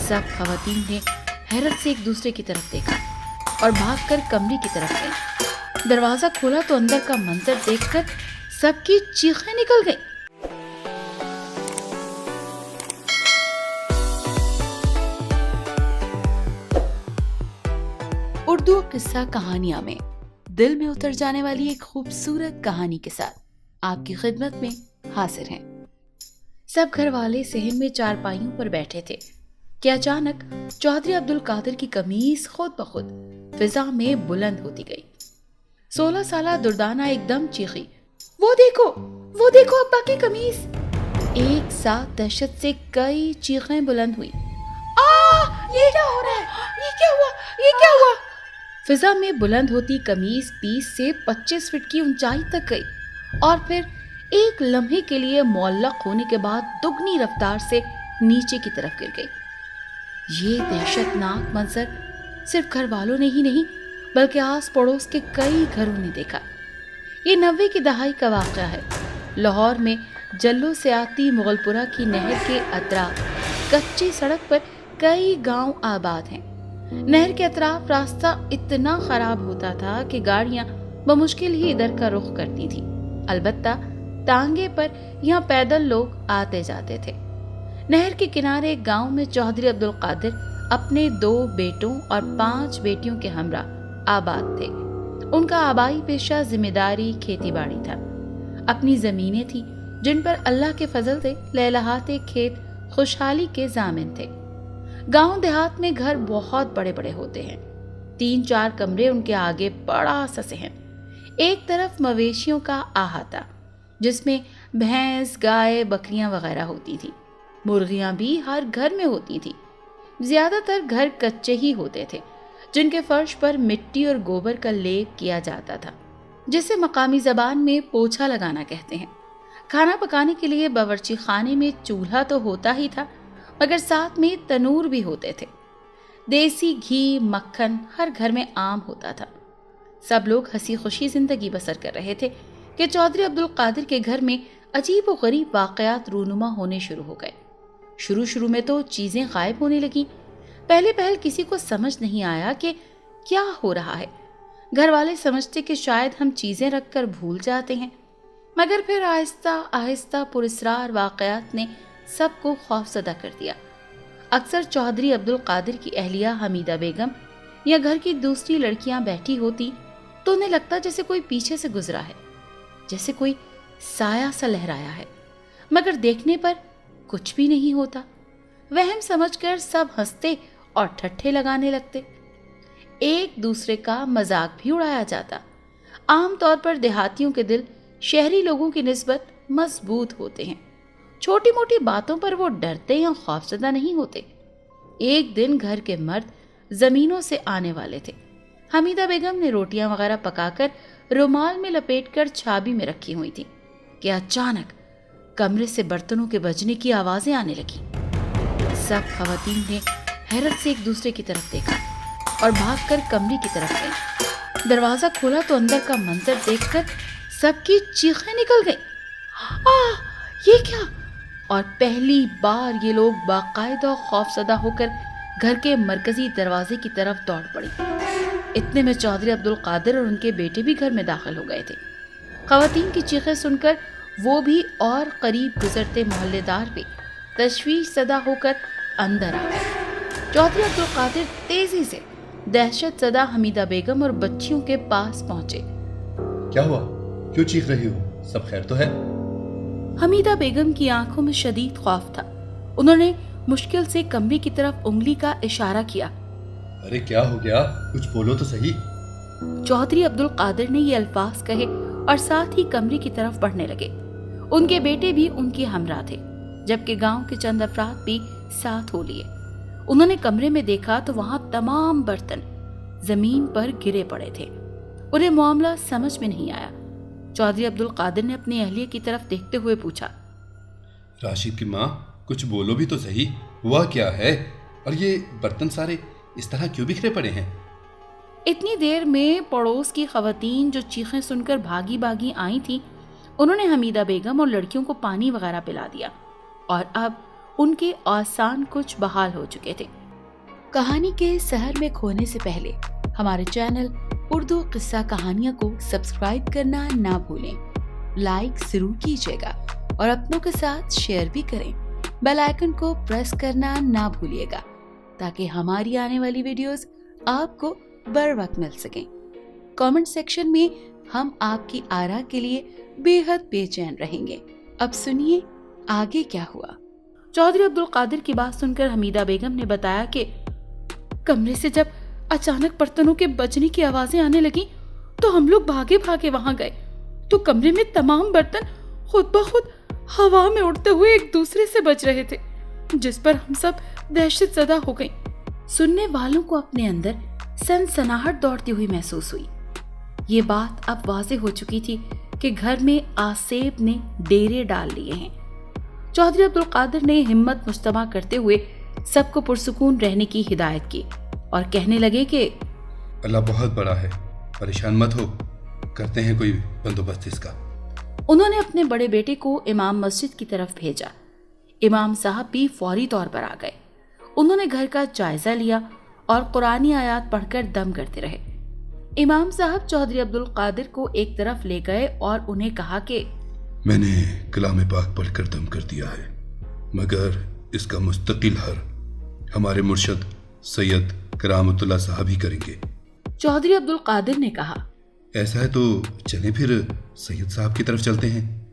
सब खवातीन ने हैरत से एक दूसरे की तरफ देखा और भागकर कमरे की तरफ गई। दरवाजा खोला तो अंदर का मंजर देखकर सबकी चीखें निकल गईं। उर्दू किस्सा कहानियां में दिल में उतर जाने वाली एक खूबसूरत कहानी के साथ आपकी खिदमत में हाजिर हैं। सब घर वाले सहन में चारपाइयों पर बैठे थे कि अचानक चौधरी अब्दुल कादिर की कमीज खुद ब खुद फिजा में बुलंद होती गई। 16 साला दुर्दाना एकदम चीखी, वो देखो अब्बा की कमीज। एक साथ दहशत से कई चीखें बुलंद हुई। ये क्या हो रहा है? ये क्या हुआ? फिजा में बुलंद होती कमीज 20 से 25 फीट की ऊंचाई तक गई और फिर एक लम्हे के लिए मुअल्लक होने के बाद दुगनी रफ्तार से नीचे की तरफ गिर गई। ये दहशतनाक मंजर सिर्फ घर वालों ने ही नहीं बल्कि आस पड़ोस के कई घरों ने देखा। ये 90 की दहाई का वाक़या है। लाहौर में जल्लो से आती मुगलपुरा की नहर के अतराफ कच्ची सड़क पर कई गांव आबाद हैं। नहर के अतराफ रास्ता इतना खराब होता था कि गाड़ियां बमुश्किल ही इधर का रुख करती थी। अलबत्ता टांगे पर यहाँ पैदल लोग आते जाते थे। नहर के किनारे एक गांव में चौधरी अब्दुल कादिर अपने 2 बेटों और 5 बेटियों के हमरा आबाद थे। उनका आबाई पेशा जिम्मेदारी खेती बाड़ी था। अपनी जमीनें थी जिन पर अल्लाह के फजल से लहलहाते खेत खुशहाली के जामिन थे। गांव देहात में घर बहुत बड़े बड़े होते हैं। 3-4 कमरे उनके आगे बड़ा सा सहन। एक तरफ मवेशियों का अहाता जिसमें भैंस, गाय, बकरियां वगैरह होती थी। मुर्गियां भी हर घर में होती थी। ज्यादातर घर कच्चे ही होते थे जिनके फर्श पर मिट्टी और गोबर का लेप किया जाता था, जिसे मकामी जबान में पोछा लगाना कहते हैं। खाना पकाने के लिए बावर्ची खाने में चूल्हा तो होता ही था मगर साथ में तनूर भी होते थे। देसी घी, मक्खन हर घर में आम होता था। सब लोग हंसी खुशी जिंदगी बसर कर रहे थे कि चौधरी अब्दुल कादिर के घर में अजीब व गरीब वाकयात रूनुमा होने शुरू हो गए। शुरू में तो चीजें गायब होने लगी। पहले किसी को समझ नहीं आया कि क्या हो रहा है। घर वाले समझते कि शायद हम चीजें रखकर भूल जाते हैं, मगर फिर आहिस्ता आहिस्ता पुरस्रार वाकयात ने सबको खौफजदा कर दिया। अक्सर चौधरी अब्दुल कादिर की अहलिया हमीदा बेगम या घर की दूसरी लड़कियां बैठी होती तो उन्हें लगता जैसे कोई पीछे से गुजरा है, जैसे कोई साया सा लहराया है, मगर देखने पर कुछ भी नहीं होता। वहम समझकर सब हंसते और ठट्ठे लगाने लगते। एक दूसरे का मजाक भी उड़ाया जाता। आमतौर पर देहातियों के दिल शहरी लोगों की निस्बत मजबूत होते हैं। छोटी मोटी बातों पर वो डरते या खौफजदा नहीं होते। एक दिन घर के मर्द जमीनों से आने वाले थे। हमीदा बेगम ने रोटियां वगैरह पकाकर रुमाल में लपेटकर छाबी में रखी हुई थी कि अचानक कमरे से बर्तनों के बजने की आवाजें आने लगी। सब खवातीन ने हैरत से एक दूसरे की तरफ देखा और भागकर कमरे की तरफ गई। दरवाजा खोला तो अंदर का मंजर देखकर सबकी चीखें निकल गईं। ये क्या? और पहली बार ये लोग बाकायदा खौफजदा होकर घर के मरकजी दरवाजे की तरफ दौड़ पड़ी। इतने में चौधरी अब्दुल कादिर और उनके बेटे भी घर में दाखिल हो गए थे। खवातीन की चीखें सुनकर वो भी और करीब गुजरते मोहल्लेदार भी तशवीश ज़दा होकर अंदर आ गए। चौधरी अब्दुल कादिर तेजी से दहशत ज़दा हमीदा बेगम और बच्चियों के पास पहुंचे। क्या हुआ? क्यों चीख रही हो? सब खैर तो है? हमीदा बेगम की आंखों में शदीद खौफ था। उन्होंने मुश्किल से कमरे की तरफ उंगली का इशारा किया। अरे क्या हो गया? कुछ बोलो तो सही। चौधरी अब्दुल कादिर ने ये अल्फाज कहे और साथ ही कमरे की तरफ बढ़ने लगे। उनके बेटे भी उनके हमरा थे, जबकि गांव के चंद अफराद भी साथ हो लिए। उन्होंने कमरे में देखा तो वहां तमाम बर्तन जमीन पर गिरे पड़े थे। उन्हें मामला समझ में नहीं आया। चौधरी अब्दुल कादिर ने अपनी अहलिया की तरफ देखते हुए पूछा, राशिद की माँ, कुछ बोलो भी तो सही, हुआ क्या है? और ये बर्तन सारे इस तरह क्यों बिखरे पड़े हैं? इतनी देर में पड़ोस की खवातीन जो चीखें सुनकर भागी भागी आई थी, उन्होंने हमीदा बेगम और लड़कियों को पानी वगैरह पिला दिया और अब ان کے آسان کچھ بحال ہو چکے تھے۔ کہانی کے سحر میں کھونے سے پہلے ہمارے چینل اردو قصہ کہانیاں کو سبسکرائب کرنا نہ بھولیں، لائک ضرور کیجیے گا اور اپنوں کے ساتھ شیئر بھی کریں۔ بیل آئیکن کو پریس کرنا نہ بھولیے گا تاکہ ہماری آنے والی ویڈیوز آپ کو بر وقت مل سکیں۔ کامنٹ سیکشن میں ہم آپ کی آراء کے لیے بے حد بے چین رہیں گے۔ اب سنیے آگے کیا ہوا۔ چودھری عبدالقادر کی بات سن کر حمیدہ بیگم نے بتایا کہ کمرے سے جب اچانک برتنوں کے بجنے کی آوازیں آنے لگیں تو ہم لوگ بھاگے بھاگے وہاں گئے تو کمرے میں تمام برتن خود بخود ہوا میں اڑتے ہوئے ایک دوسرے سے بج رہے تھے، جس پر ہم سب دہشت زدہ ہو گئیں۔ سننے والوں کو اپنے اندر سنسناہٹ دوڑتی ہوئی محسوس ہوئی۔ یہ بات اب واضح ہو چکی تھی کہ گھر میں آسیب نے ڈیرے ڈال لیے ہیں۔ چودھری عبدالقادر نے ہمت مجتمع کرتے ہوئے سب کو پرسکون رہنے کی ہدایت کی اور کہنے لگے کہ اللہ بہت بڑا ہے، پریشان مت ہو، کرتے ہیں کوئی بندوبست اس کا۔ انہوں نے اپنے بڑے بیٹے کو امام مسجد کی طرف بھیجا۔ امام صاحب بھی فوری طور پر آ گئے۔ انہوں نے گھر کا جائزہ لیا اور قرآنی آیات پڑھ کر دم کرتے رہے۔ امام صاحب چودھری عبدالقادر کو ایک طرف لے گئے اور انہیں کہا کہ میں نے کلام پاک پڑھ کر دم کر دیا ہے، مگر اس کا مستقل حر ہمارے مرشد سید کرامت اللہ صاحب ہی کریں گے۔ چودھری عبدالقادر نے کہا ایسا ہے تو چلیں پھر سید صاحب کی طرف چلتے ہیں۔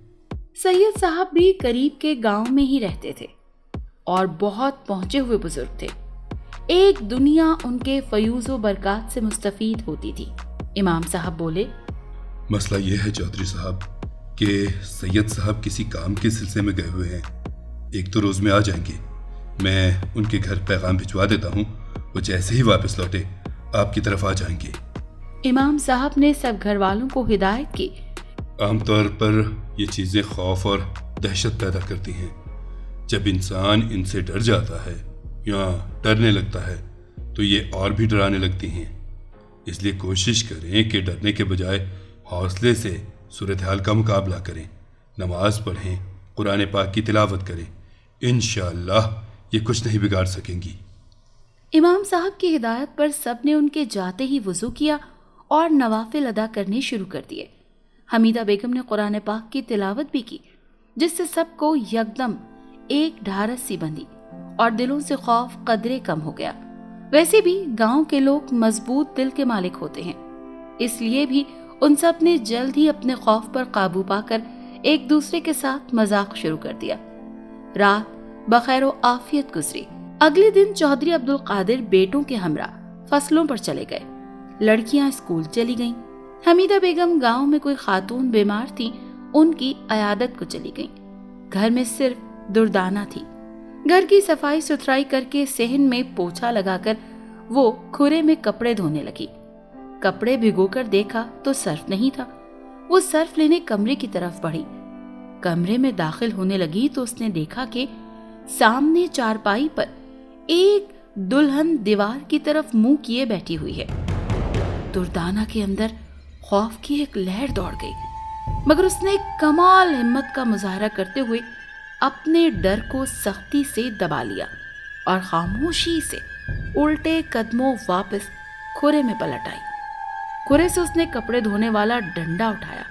سید صاحب بھی قریب کے گاؤں میں ہی رہتے تھے اور بہت پہنچے ہوئے بزرگ تھے۔ ایک دنیا ان کے فیوز و برکات سے مستفید ہوتی تھی۔ امام صاحب بولے مسئلہ یہ ہے چودھری صاحب کہ سید صاحب کسی کام کے سلسلے میں گئے ہوئے ہیں، ایک تو روز میں آ جائیں گے، میں ان کے گھر پیغام بھجوا دیتا ہوں، وہ جیسے ہی واپس لوٹے آپ کی طرف آ جائیں گے۔ امام صاحب نے سب گھر والوں کو ہدایت کی۔ عام طور پر یہ چیزیں خوف اور دہشت پیدا کرتی ہیں۔ جب انسان ان سے ڈر جاتا ہے یا ڈرنے لگتا ہے تو یہ اور بھی ڈرانے لگتی ہیں، اس لیے کوشش کریں کہ ڈرنے کے بجائے حوصلے سے صورتحال کا مقابلہ کریں، نماز پڑھیں، قرآن پاک کی تلاوت کریں، انشاءاللہ یہ کچھ نہیں بگاڑ سکیں گی۔ امام صاحب کی ہدایت پر سب نے ان کے جاتے ہی وضو کیا اور نوافل ادا کرنے شروع کر دیے۔ حمیدہ بیگم نے قرآن پاک کی تلاوت بھی کی، جس سے سب کو یکدم ایک ڈھارس سی بندھی اور دلوں سے خوف قدرے کم ہو گیا۔ ویسے بھی گاؤں کے لوگ مضبوط دل کے مالک ہوتے ہیں، اس لیے بھی ان سب نے جلد ہی اپنے خوف پر قابو پا کر ایک دوسرے کے ساتھ مذاق شروع کر دیا۔ رات بخیر و عافیت گزری۔ اگلے دن چودھری عبدالقادر بیٹوں کے ہمراہ فصلوں پر چلے گئے۔ لڑکیاں اسکول چلی گئیں۔ حمیدہ بیگم گاؤں میں کوئی خاتون بیمار تھی، ان کی عیادت کو چلی گئیں۔ گھر میں صرف دردانہ تھی۔ گھر کی صفائی ستھرائی کر کے صحن میں پوچھا لگا کر وہ کھرے میں کپڑے دھونے لگی۔ کپڑے بھگو کر دیکھا تو صرف نہیں تھا۔ وہ صرف لینے کمرے کی طرف بڑھی۔ کمرے میں داخل ہونے لگی تو اس نے دیکھا کہ سامنے چارپائی پر ایک دلہن دیوار کی طرف منہ کیے بیٹھی ہوئی ہے۔ دردانہ کے اندر خوف کی ایک لہر دوڑ گئی، مگر اس نے ایک کمال ہمت کا مظاہرہ کرتے ہوئے اپنے ڈر کو سختی سے دبا لیا اور خاموشی سے الٹے قدموں واپس کھرے میں پلٹ آئی۔ کھرے سے اس نے کپڑے دھونے والا ڈنڈا اٹھایا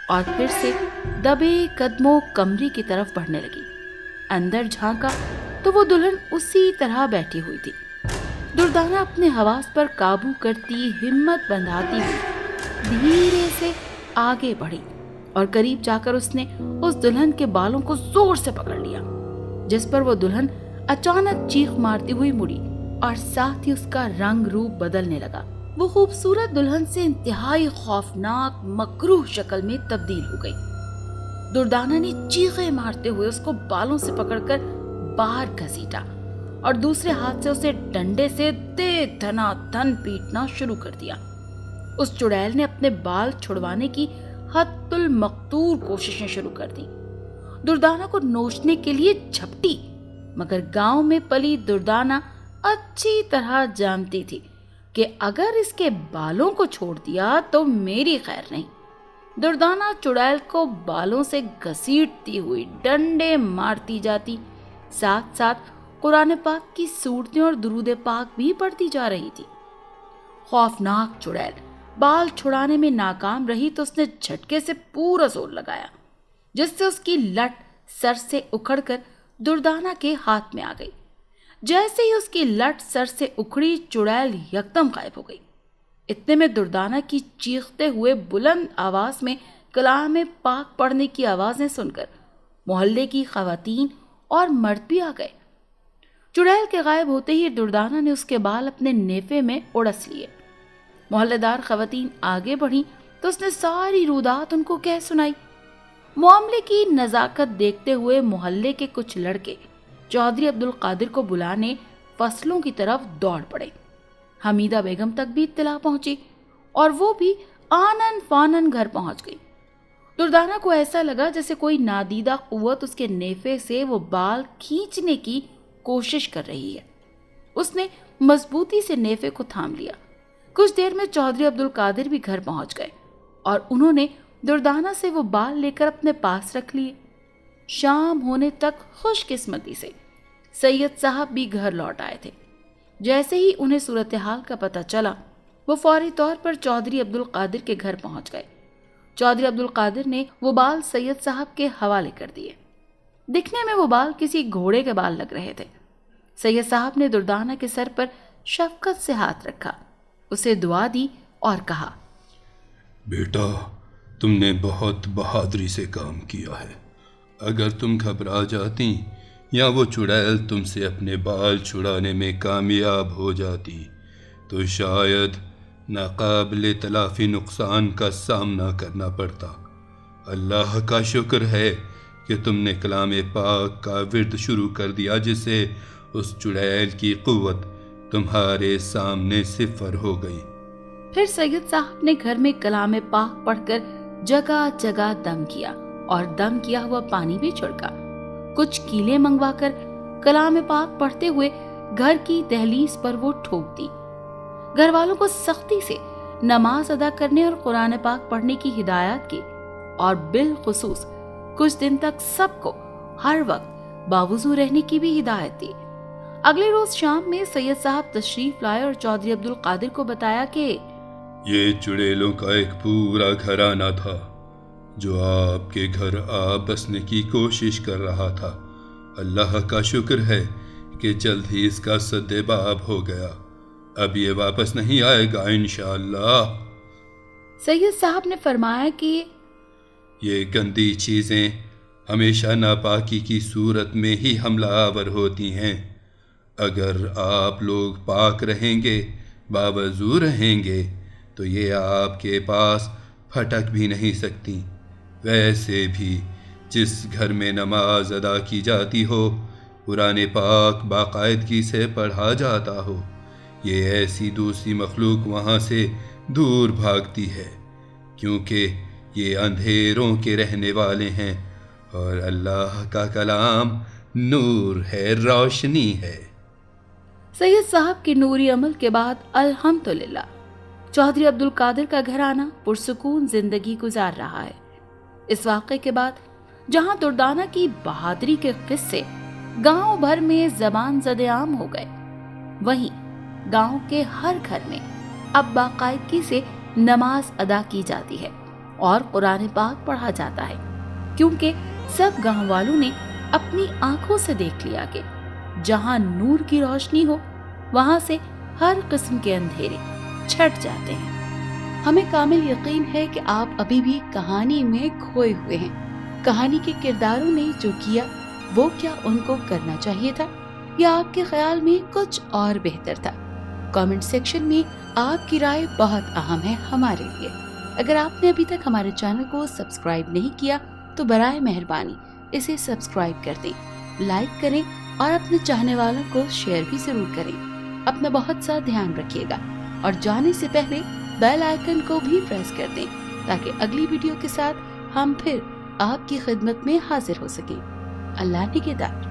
اور پھر سے دبے قدموں کمرے کی طرف بڑھنے لگی۔ اندر جھانکا تو وہ دلہن اسی طرح بیٹھی ہوئی تھی۔ دردانہ اپنے حواس پر قابو کرتی، ہمت بندھاتی ہوئی دھیرے سے آگے بڑھی اور قریب جا کر اس نے اس دلہن کے بالوں کو زور سے پکڑ لیا، جس پر وہ دلہن اچانک چیخ مارتی ہوئی مڑی اور ساتھ ہی اس کا رنگ روپ بدلنے لگا۔ وہ خوبصورت دلہن سے انتہائی خوفناک مکروہ شکل میں تبدیل ہو گئی۔ دردانہ نے چیخیں مارتے ہوئے اس کو بالوں سے پکڑ کر باہر گھسیٹا اور دوسرے ہاتھ سے اسے ڈنڈے سے دے دھنا دھن پیٹنا شروع کر دیا۔ اس چڑیل نے اپنے بال چھڑوانے کی حد المقدور کوششیں شروع کر دی۔ دردانہ کو نوچنے کے لیے جھپٹی، مگر گاؤں میں پلی دردانہ اچھی طرح جانتی تھی کہ اگر اس کے بالوں کو چھوڑ دیا تو میری خیر نہیں۔ دردانہ چڑیل کو بالوں سے گھسیٹتی ہوئی ڈنڈے مارتی جاتی साथ साथ कुरान पाक की सूरतें और दुरूद पाक भी पढ़ती जा रही थी। खौफनाक चुड़ैल बाल छुड़ाने में नाकाम रही तो उसने झटके से पूरा जोर लगाया, जिससे उसकी लट सर से उखड़कर दुर्दाना के हाथ में आ गई। जैसे ही उसकी लट सर से उखड़ी, चुड़ैल यकदम गायब हो गई। इतने में दुर्दाना की चीखते हुए बुलंद आवाज में कलाम पाक पढ़ने की आवाजें सुनकर मोहल्ले की खवातीन और मर्द भी आ गए। चुड़ैल के गायब होते ही दुर्दाना ने उसके बाल अपने नेफे में उड़स लिए। मोहल्लेदार खवातीन आगे बढ़ी तो उसने सारी रुदात उनको कह सुनाई। मामले की नजाकत देखते हुए मोहल्ले के कुछ लड़के चौधरी अब्दुल कादिर को बुलाने फसलों की तरफ दौड़ पड़े। हमीदा बेगम तक भी इत्तला पहुंची और वो भी आनन फानन घर पहुंच गई। दुर्दाना को ऐसा लगा जैसे कोई नादीदा कुव्वत उसके नेफे से वो बाल खींचने की कोशिश कर रही है। उसने मजबूती से नेफे को थाम लिया। कुछ देर में चौधरी अब्दुल कादिर भी घर पहुंच गए और उन्होंने दुर्दाना से वो बाल लेकर अपने पास रख लिए। शाम होने तक खुशकिस्मती से सैयद साहब भी घर लौट आए थे। जैसे ही उन्हें सूरत हाल का पता चला, वो फौरी तौर पर चौधरी अब्दुल कादिर के घर पहुंच गए। चौधरी अब्दुल कादिर ने वो बाल सैयद साहब के हवाले कर दिए। दिखने में वो बाल किसी घोड़े के बाल लग रहे थे। सैयद साहब ने दुर्दाना के सर पर शफकत से हाथ रखा, उसे दुआ दी और कहा, बेटा, तुमने बहुत बहादुरी से काम किया है। अगर तुम घबरा जाती या वो चुड़ैल तुमसे अपने बाल छुड़ाने में कामयाब हो जाती तो शायद नाकाबिले तलाफी नुकसान का सामना करना पड़ता। अल्लाह का शुक्र है कि तुमने कलाम पाक का विर्द शुरू कर दिया, जिससे उस चुड़ैल की कुव्वत तुम्हारे सामने सिफर हो गई। फिर सैयद साहब ने घर में कलाम पाक पढ़कर जगह जगह दम किया और दम किया हुआ पानी भी छिड़का। कुछ कीले मंगवाकर कलाम पाक पढ़ते हुए घर की दहलीज पर वो ठोक दी। घर वालों को सख्ती से नमाज अदा करने और कुरान पाक पढ़ने की हिदायत की और बिलखुसूस कुछ दिन तक सबको हर वक्त बावजू रहने की भी हिदायत दी। अगले रोज शाम में सैयद साहब तशरीफ लाए और चौधरी अब्दुल कादिर को बताया कि ये चुड़ैलों का एक पूरा घराना था जो आपके घर आ बसने की कोशिश कर रहा था। अल्लाह का शुक्र है कि जल्द ही इसका सद्देबाब हो गया। अब ये वापस नहीं आएगा इंशाअल्लाह। सैयद साहब ने फरमाया कि ये गंदी चीजें हमेशा नापाकी की सूरत में ही हमलावर होती हैं। अगर आप लोग पाक रहेंगे, बावजू रहेंगे, तो ये आपके पास फटक भी नहीं सकती। वैसे भी जिस घर में नमाज अदा की जाती हो, कुरान पाक बाकायदगी से पढ़ा जाता हो, ये ऐसी दूसरी मखलूक वहाँ से दूर भागती है, क्योंकि ये अंधेरों के रहने वाले हैं और अल्लाह का कलाम नूर है, रोशनी है। सैयद साहब के नूरी अमल के बाद अल्हम्दुलिल्लाह चौधरी अब्दुल कादिर का घराना पुरसुकून जिंदगी गुजार रहा है। इस वाक़े के बाद जहां दुर्दाना की बहादुरी के किस्से गांव भर में ज़बान ज़दे-आम हो गए, वहीं गांव के हर घर में अब बाकायदगी से नमाज अदा की जाती है और कुरान पाक पढ़ा जाता है, क्योंकि सब गांव वालों ने अपनी आंखों से देख लिया कि जहां नूर की रोशनी हो, वहां से हर किस्म के अंधेरे छट जाते हैं। हमें कामिल यकीन है कि आप अभी भी कहानी में खोए हुए हैं। कहानी के किरदारों ने जो किया वो क्या उनको करना चाहिए था, या आपके ख्याल में कुछ और बेहतर था? कमेंट सेक्शन में आपकी राय बहुत अहम है हमारे लिए। अगर आपने अभी तक हमारे चैनल को सब्सक्राइब नहीं किया तो बराए मेहरबानी इसे सब्सक्राइब कर दें, लाइक करें और अपने चाहने वालों को शेयर भी जरूर करें। अपना बहुत सा ध्यान रखिएगा और जाने से पहले बेल आइकन को भी प्रेस कर दें ताकि अगली वीडियो के साथ हम फिर आपकी खिदमत में हाजिर हो सकें। अल्लाह निगहबान।